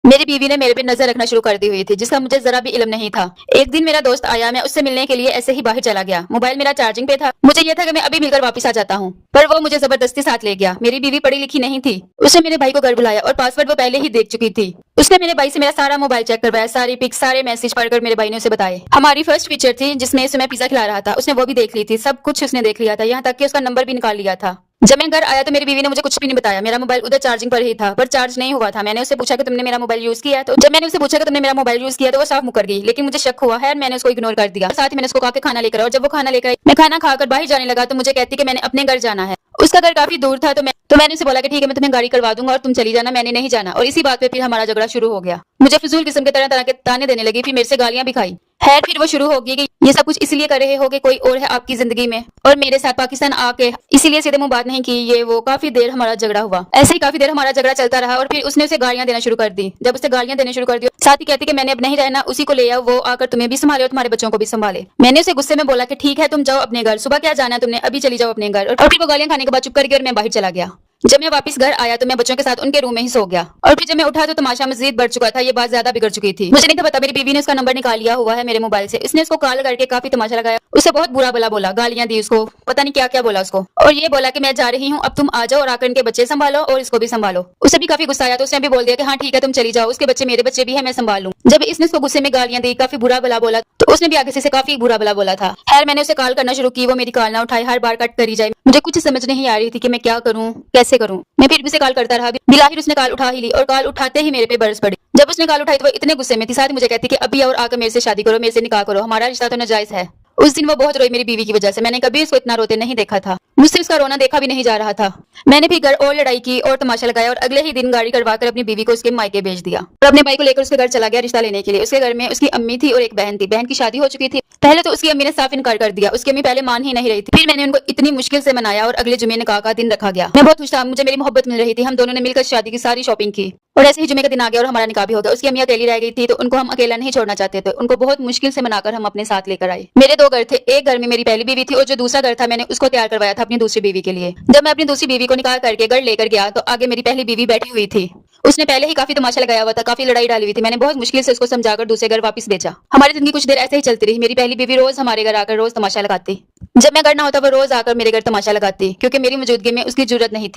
मेरी बीवी ने मेरे पे नजर रखना शुरू कर दी हुई थी, जिसका मुझे जरा भी इल्म नहीं था। एक दिन मेरा दोस्त आया, मैं उससे मिलने के लिए ऐसे ही बाहर चला गया। मोबाइल मेरा चार्जिंग पे था। मुझे यह था कि मैं अभी मिलकर वापस आ जाता हूँ, पर वो मुझे जबरदस्ती साथ ले गया। मेरी बीवी पढ़ी लिखी नहीं थी। उसने मेरे भाई को घर बुलाया और पासवर्ड वो पहले ही देख चुकी थी। उसने मेरे भाई से मेरा सारा मोबाइल चेक करवाया, सारी पिक्स, सारे मैसेज पढ़कर मेरे भाई ने उसे बताए। हमारी फर्स्ट पिक्चर थी जिसमें उसे मैं पिज्जा खिला रहा था, उसने वो भी देख ली थी। सब कुछ उसने देख लिया था, यहाँ तक कि उसका नंबर भी निकाल लिया था। जब मैं घर आया तो मेरी बीवी ने मुझे कुछ भी नहीं बताया। मेरा मोबाइल उधर चार्जिंग पर ही था, पर चार्ज नहीं हुआ था। मैंने उससे पूछा कि तुमने मेरा मोबाइल यूज किया है? तो जब मैंने उससे पूछा कि तुमने मेरा मोबाइल यूज किया तो वो साफ मुकर गई। लेकिन मुझे शक हुआ है, मैंने उसको इग्नोर कर दिया। साथ ही मैंने उसको कहा कि खाना लेकर आओ। जब वो खाना लेकर आई, मैं खाना खाकर बाहर जाने लगा तो मुझे कहती कि मैंने अपने घर जाना है। उसका घर काफी दूर था, तो मैंने उसे बोला कि ठीक है, मैं तुम्हें गाड़ी करवा दूंगा और तुम चली जाना, मैंने नहीं जाना। और इसी बात पे फिर हमारा झगड़ा शुरू हो गया। मुझे फिजूल किस्म के तरह तरह के ताने देने लगी, फिर मेरे से गालियां भी खाई। खैर फिर वो शुरू हो गई कि ये सब कुछ इसलिए कर रहे हो कि कोई और है आपकी जिंदगी में, और मेरे साथ पाकिस्तान आके इसीलिए सीधे मुंह बात नहीं की। ये वो काफी देर हमारा झगड़ा हुआ। ऐसे ही काफी देर हमारा झगड़ा चलता रहा और फिर उसने उसे गालियां देना शुरू कर दी। जब उसे गालियां देना शुरू कर दी, साथ ही कहती कि मैंने अब नहीं रहना, उसी को ले आओ, वो आकर तुम्हें भी संभाले और तुम्हारे बच्चों को भी संभाले। मैंने उसे गुस्से में बोला कि ठीक है, तुम जाओ अपने घर, सुबह क्या जाना है तुमने, अभी चली जाओ अपने घर। और फिर वो गालियां खाने के बाद चुप कर गई और मैं बाहर चला गया। जब मैं वापस घर आया तो मैं बच्चों के साथ उनके रूम में ही सो गया। और फिर जब मैं उठा तो तमाशा मजीद बढ़ चुका था। ये बात ज्यादा बिगड़ चुकी थी। मुझे नहीं था पता मेरी बीवी ने उसका नंबर निकाल लिया हुआ है मेरे मोबाइल से। इसने उसको कॉल करके काफी तमाशा लगाया, उसे बहुत बुरा भला बोला, गालियां दी उसको, पता नहीं क्या क्या बोला उसको। और ये बोला कि मैं जा रही हूँ, अब तुम आ जाओ और आकर इनके बच्चे संभालो और इसको भी संभालो। उसे भी काफी गुस्सा आया तो उसने भी बोल दिया कि हाँ ठीक है, तुम चली जाओ, उसके बच्चे मेरे बच्चे भी है, मैं संभाल लूं। जब इसने उसको गुस्से में गालियां दी, काफी बुरा भला बोला, तो उसने भी आगे से काफी बुरा भला बोला था। खैर मैंने उसे कॉल करना शुरू की, वो मेरी कॉल ना उठाए, हर बार कट करी जाए। मुझे कुछ समझ नहीं आ रही थी कि मैं क्या करूं, कैसे करूं। मैं फिर भी उसे कॉल करता रहा। बिलाहिर उसने कॉल उठा ही ली और कॉल उठाते ही मेरे पे बरस पड़ी। जब उसने कॉल उठाई तो वो इतने गुस्से में थी, साथ मुझे कहती कि अभी और आकर मेरे से शादी करो, मेरे से निकाह करो, हमारा रिश्ता तो नाजायज है। उस दिन वो बहुत रोई मेरी बीवी की वजह से। मैंने कभी उसको इतना रोते नहीं देखा था। मुझसे उसका रोना देखा भी नहीं जा रहा था। मैंने भी घर और लड़ाई की और तमाशा लगाया और अगले ही दिन गाड़ी करवाकर अपनी बीवी को उसके मायके भेज दिया और अपने भाई को लेकर उसके घर चला गया रिश्ता लेने के लिए। उसके घर में उसकी अम्मी थी और एक बहन थी। बहन की शादी हो चुकी थी। पहले तो उसकी अम्मी ने साफ इनकार कर दिया। उसकी अम्मी पहले मान ही नहीं रही थी। फिर मैंने उनको इतनी मुश्किल से मनाया और अगले जुमे निकाह का दिन रखा गया। मैं बहुत खुश था, मुझे मेरी मोहब्बत मिल रही थी। हम दोनों ने मिलकर शादी की सारी शॉपिंग की और ऐसे ही जुमे का दिन आ गया और हमारा निकाह भी हो गया। उसकी अम्मी अकेली रह गई थी तो उनको हम अकेला नहीं छोड़ना चाहते थे। उनको बहुत मुश्किल से मनाकर हम अपने साथ लेकर आए। मेरे दो घर थे, एक घर में मेरी पहली बीवी थी और जो दूसरा घर था मैंने उसको तैयार करवाया था अपनी दूसरी बीवी के लिए। जब मैं अपनी दूसरी बीवी को निकाह करके घर लेकर गया तो आगे मेरी पहली बीवी बैठी हुई थी। उसने पहले ही काफी तमाशा लगाया हुआ था, काफी लड़ाई डाली हुई थी। मैंने बहुत मुश्किल से उसको समझाकर दूसरे घर वापस भेजा। हमारी जिंदगी कुछ देर ऐसे ही चलती रही। मेरी पहली बीवी रोज हमारे घर आकर रोज तमाशा लगाती। जब मैं घर ना होता वो रोज आकर मेरे घर तमाशा लगाती, क्योंकि मेरी मौजूदगी में उसकी जरूरत नहीं थी।